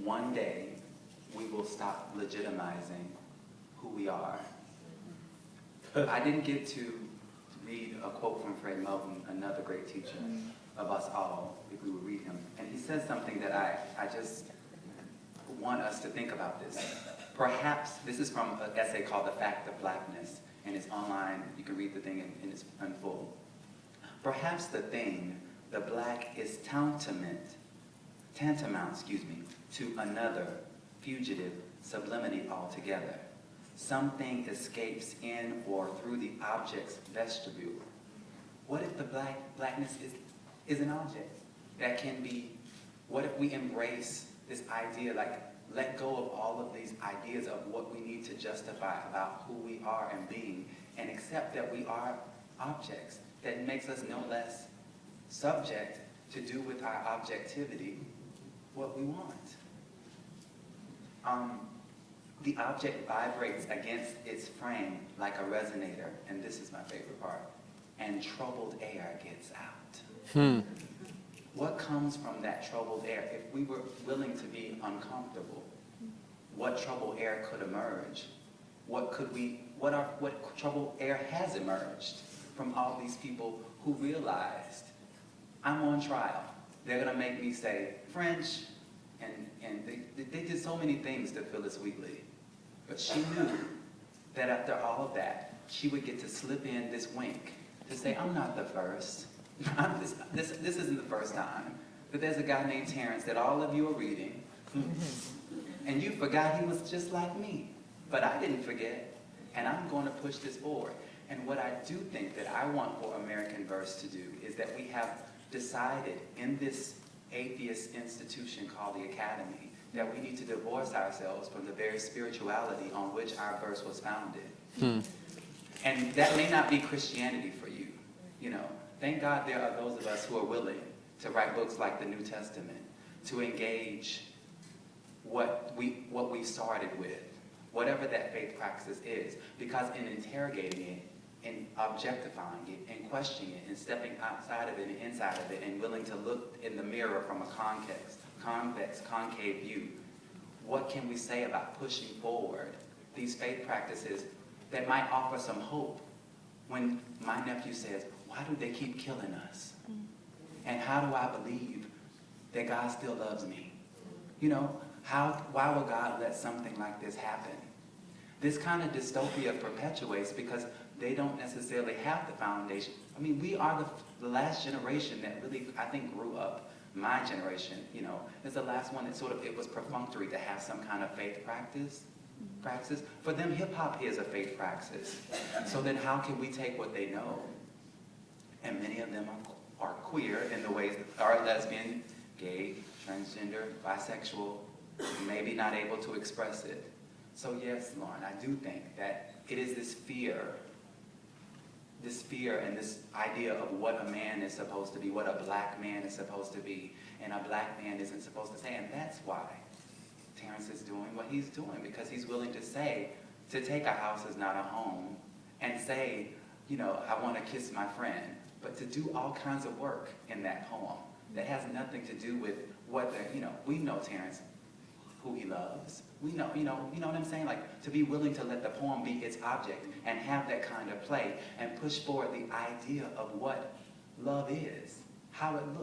one day we will stop legitimizing who we are. I didn't get to read a quote from Fred Melton, another great teacher of us all, if we would read him. And he says something that I just want us to think about this. Perhaps, this is from an essay called The Fact of Blackness, and it's online. You can read the thing in its full. Perhaps the thing, the black, is tantamount, to another fugitive sublimity altogether. Something escapes in or through the object's vestibule. What if the blackness is an object that can be, what if we embrace this idea, like let go of all of these ideas of what we need to justify about who we are and being, and accept that we are objects, that makes us no less subject to do with our objectivity what we want. The object vibrates against its frame like a resonator, and this is my favorite part, and troubled air gets out. What comes from that troubled air? If we were willing to be uncomfortable, what troubled air could emerge? What troubled air has emerged from all these people who realized, I'm on trial. They're gonna make me say French, and they did so many things to Phyllis Wheatley. But she knew that after all of that, she would get to slip in this wink to say, I'm not the first. This isn't the first time that there's a guy named Terrence that all of you are reading, and you forgot he was just like me. But I didn't forget, and I'm going to push this forward. And what I do think that I want for American Verse to do is that we have decided in this atheist institution called the Academy that we need to divorce ourselves from the very spirituality on which our verse was founded. And that may not be Christianity for you. You know, thank God there are those of us who are willing to write books like the New Testament, to engage what we started with, whatever that faith praxis is, because in interrogating it, and objectifying it, and questioning it, and stepping outside of it and inside of it, and willing to look in the mirror from a convex, concave view, what can we say about pushing forward these faith practices that might offer some hope when my nephew says, why do they keep killing us? And how do I believe that God still loves me? You know, why would God let something like this happen? This kind of dystopia perpetuates because they don't necessarily have the foundation. I mean, we are the last generation that really, I think, grew up. My generation, you know, is the last one that it was perfunctory to have some kind of faith praxis. For them, hip-hop is a faith praxis. So then how can we take what they know? And many of them are queer in the ways that are lesbian, gay, transgender, bisexual, maybe not able to express it. So yes, Lauren, I do think that it is this fear and this idea of what a man is supposed to be, what a black man is supposed to be, and a black man isn't supposed to say. And that's why Terrence is doing what he's doing, because he's willing to say, to take a house is not a home, and say, you know, I want to kiss my friend, but to do all kinds of work in that poem that has nothing to do with what we know Terrence, who he loves. We know, you know what I'm saying? Like, to be willing to let the poem be its object and have that kind of play and push forward the idea of what love is, how it looks.